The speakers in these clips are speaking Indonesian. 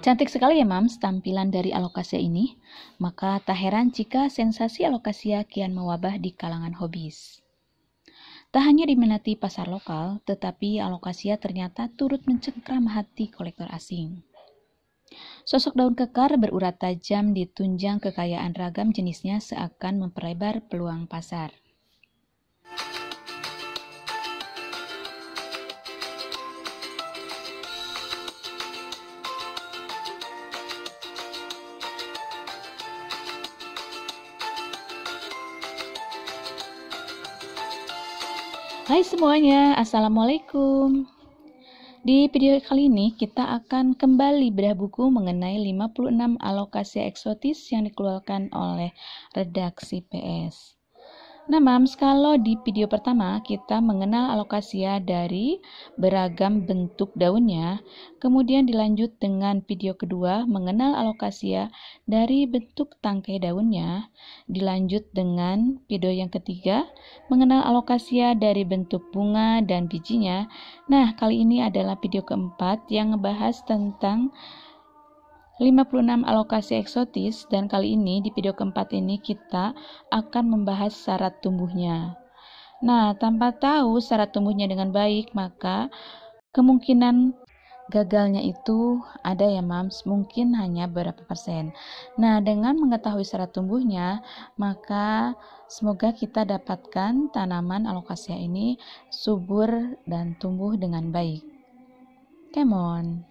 Cantik sekali ya Mams tampilan dari alokasia ini. Maka tak heran jika sensasi alokasia kian mewabah di kalangan hobis. Tak hanya diminati pasar lokal, tetapi alokasia ternyata turut mencengkram hati kolektor asing. Sosok daun kekar berurat tajam ditunjang kekayaan ragam jenisnya seakan memperlebar peluang pasar. Hai semuanya, Assalamualaikum. Di video kali ini kita akan kembali bedah buku mengenai 56 alokasia eksotis yang dikeluarkan oleh redaksi PS. Nah Mams, kalau di video pertama kita mengenal alokasia dari beragam bentuk daunnya, kemudian dilanjut dengan video kedua mengenal alokasia dari bentuk tangkai daunnya, dilanjut dengan video yang ketiga mengenal alokasia dari bentuk bunga dan bijinya. Nah, kali ini adalah video keempat yang ngebahas tentang 56 alokasi eksotis, dan kali ini di video keempat ini kita akan membahas syarat tumbuhnya. Nah, tanpa tahu syarat tumbuhnya dengan baik, maka kemungkinan gagalnya itu ada ya Mams, mungkin hanya berapa persen. Nah, dengan mengetahui syarat tumbuhnya, maka semoga kita dapatkan tanaman alokasia ini subur dan tumbuh dengan baik. Come on.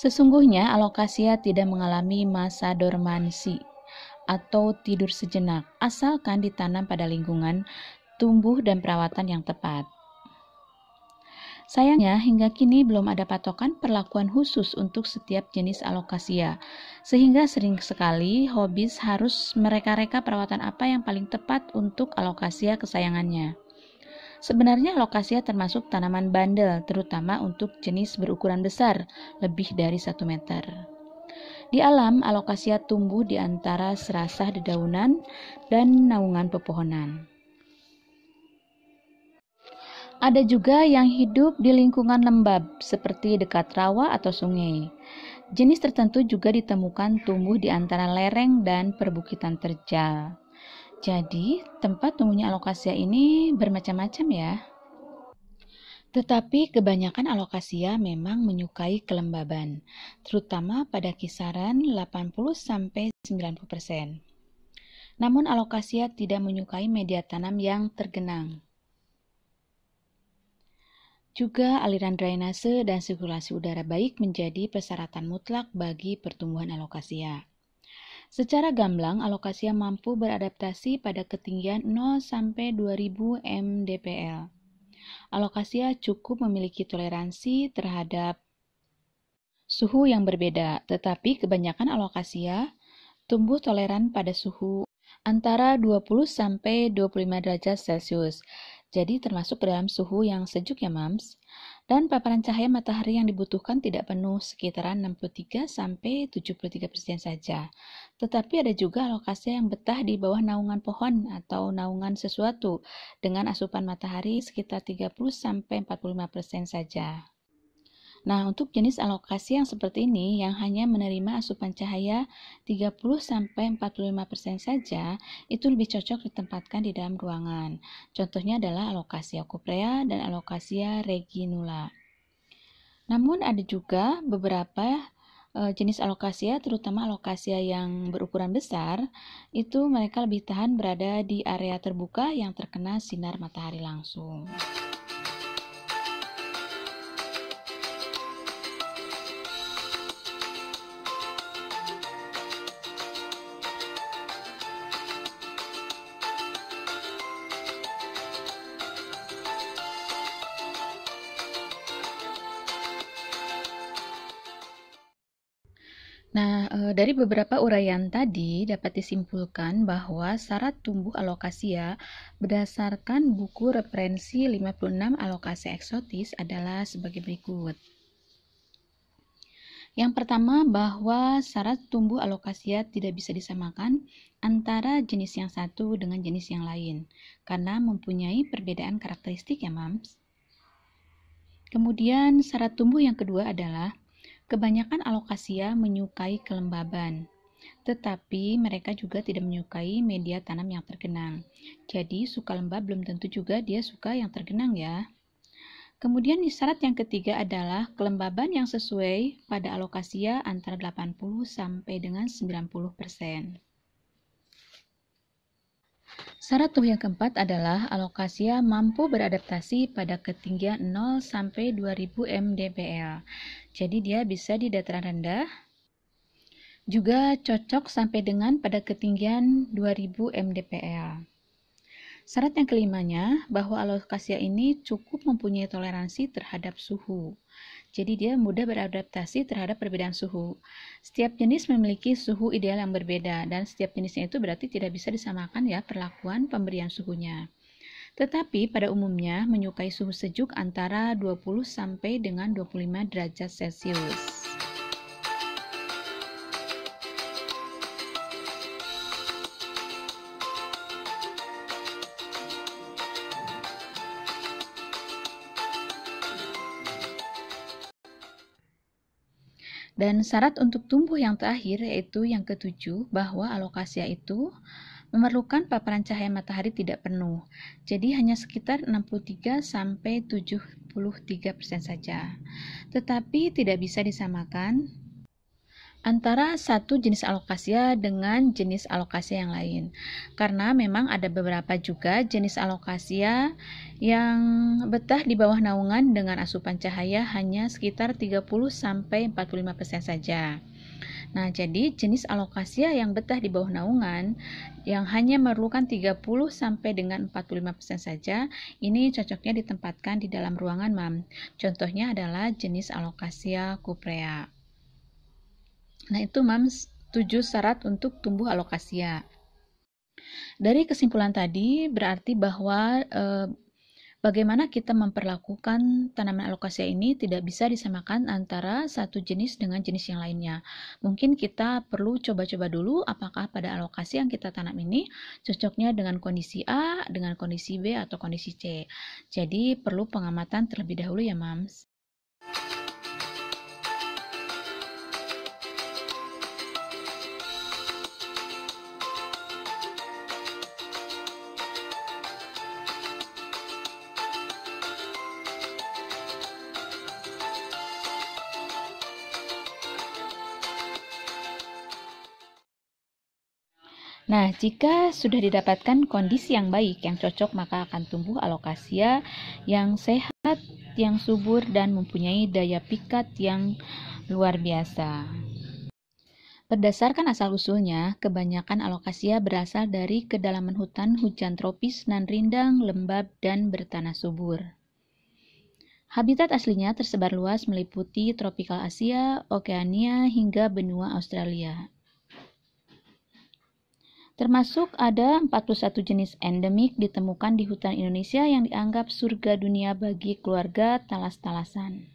Sesungguhnya alokasia tidak mengalami masa dormansi atau tidur sejenak, asalkan ditanam pada lingkungan tumbuh dan perawatan yang tepat. Sayangnya, hingga kini belum ada patokan perlakuan khusus untuk setiap jenis alokasia, sehingga sering sekali hobis harus mereka-reka perawatan apa yang paling tepat untuk alokasia kesayangannya. Sebenarnya alokasia termasuk tanaman bandel, terutama untuk jenis berukuran besar, lebih dari 1 meter. Di alam, alokasia tumbuh di antara serasah dedaunan dan naungan pepohonan. Ada juga yang hidup di lingkungan lembab, seperti dekat rawa atau sungai. Jenis tertentu juga ditemukan tumbuh di antara lereng dan perbukitan terjal. Jadi, tempat tumbuhnya alokasia ini bermacam-macam ya. Tetapi kebanyakan alokasia memang menyukai kelembaban, terutama pada kisaran 80-90%. Namun alokasia tidak menyukai media tanam yang tergenang. Juga aliran drainase dan sirkulasi udara baik menjadi persyaratan mutlak bagi pertumbuhan alokasia. Secara gamblang, alokasia mampu beradaptasi pada ketinggian 0-2000 mdpl. Alokasia cukup memiliki toleransi terhadap suhu yang berbeda, tetapi kebanyakan alokasia tumbuh toleran pada suhu antara 20-25 derajat Celcius. Jadi termasuk dalam suhu yang sejuk ya Mams. Dan paparan cahaya matahari yang dibutuhkan tidak penuh, sekitaran 63-73% saja. Tetapi ada juga alokasia yang betah di bawah naungan pohon atau naungan sesuatu dengan asupan matahari sekitar 30-45% saja. Nah, untuk jenis alokasi yang seperti ini yang hanya menerima asupan cahaya 30-45% saja, itu lebih cocok ditempatkan di dalam ruangan. Contohnya adalah alokasia cuprea dan alokasia reginula. Namun ada juga beberapa jenis alokasia, terutama alokasia yang berukuran besar, itu mereka lebih tahan berada di area terbuka yang terkena sinar matahari langsung. Nah, dari beberapa uraian tadi dapat disimpulkan bahwa syarat tumbuh alokasia berdasarkan buku referensi 56 alokasi eksotis adalah sebagai berikut. Yang pertama, bahwa syarat tumbuh alokasia tidak bisa disamakan antara jenis yang satu dengan jenis yang lain, karena mempunyai perbedaan karakteristik ya, Mams. Kemudian, syarat tumbuh yang kedua adalah kebanyakan alokasia menyukai kelembaban, tetapi mereka juga tidak menyukai media tanam yang tergenang. Jadi, suka lembab belum tentu juga dia suka yang tergenang ya. Kemudian syarat yang ketiga adalah kelembaban yang sesuai pada alokasia antara 80 sampai dengan 90%. Syarat tumbuh yang keempat adalah alokasia mampu beradaptasi pada ketinggian 0 sampai 2000 mdpl. Jadi dia bisa di dataran rendah, juga cocok sampai dengan pada ketinggian 2000 mdpl. Syarat yang kelimanya, bahwa alokasia ini cukup mempunyai toleransi terhadap suhu. Jadi dia mudah beradaptasi terhadap perbedaan suhu. Setiap jenis memiliki suhu ideal yang berbeda, dan setiap jenisnya itu berarti tidak bisa disamakan ya perlakuan pemberian suhunya. Tetapi pada umumnya menyukai suhu sejuk antara 20 sampai dengan 25 derajat Celcius. Dan syarat untuk tumbuh yang terakhir yaitu yang ketujuh, bahwa alokasia itu memerlukan paparan cahaya matahari tidak penuh. Jadi hanya sekitar 63 sampai 73% saja. Tetapi tidak bisa disamakan antara satu jenis alokasia dengan jenis alokasia yang lain. Karena memang ada beberapa juga jenis alokasia yang betah di bawah naungan dengan asupan cahaya hanya sekitar 30 sampai 45% saja. Nah, jadi jenis alokasia yang betah di bawah naungan yang hanya memerlukan 30 sampai dengan 45% saja, ini cocoknya ditempatkan di dalam ruangan, Mam. Contohnya adalah jenis alokasia cuprea. Nah, itu Mams 7 syarat untuk tumbuh alokasia. Dari kesimpulan tadi berarti bahwa bagaimana kita memperlakukan tanaman alokasia ini tidak bisa disamakan antara satu jenis dengan jenis yang lainnya. Mungkin kita perlu coba-coba dulu apakah pada alokasi yang kita tanam ini cocoknya dengan kondisi A, dengan kondisi B, atau kondisi C. Jadi perlu pengamatan terlebih dahulu ya, Mams. Nah, jika sudah didapatkan kondisi yang baik, yang cocok, maka akan tumbuh alokasia yang sehat, yang subur, dan mempunyai daya pikat yang luar biasa. Berdasarkan asal-usulnya, kebanyakan alokasia berasal dari kedalaman hutan hujan tropis nan rindang, lembab, dan bertanah subur. Habitat aslinya tersebar luas meliputi tropikal Asia, Okeania, hingga benua Australia. Termasuk ada 41 jenis endemik ditemukan di hutan Indonesia yang dianggap surga dunia bagi keluarga talas-talasan.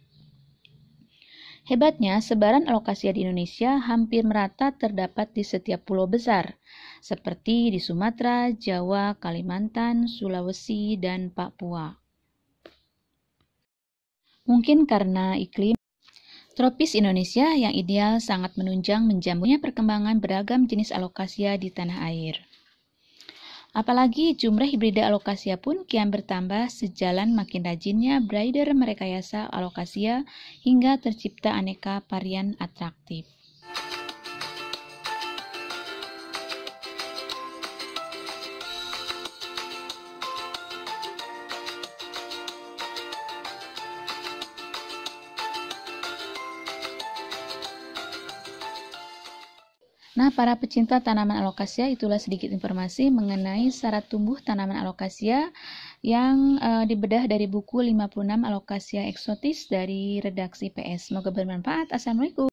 Hebatnya, sebaran alokasia di Indonesia hampir merata terdapat di setiap pulau besar, seperti di Sumatera, Jawa, Kalimantan, Sulawesi, dan Papua. Mungkin karena iklim tropis Indonesia yang ideal sangat menunjang menjamurnya perkembangan beragam jenis alokasia di tanah air. Apalagi jumlah hibrida alokasia pun kian bertambah sejalan makin rajinnya breeder merekayasa alokasia hingga tercipta aneka varian atraktif. Nah, para pecinta tanaman alokasia, itulah sedikit informasi mengenai syarat tumbuh tanaman alokasia yang dibedah dari buku 56 Alokasia Eksotis dari redaksi PS. Semoga bermanfaat. Assalamualaikum.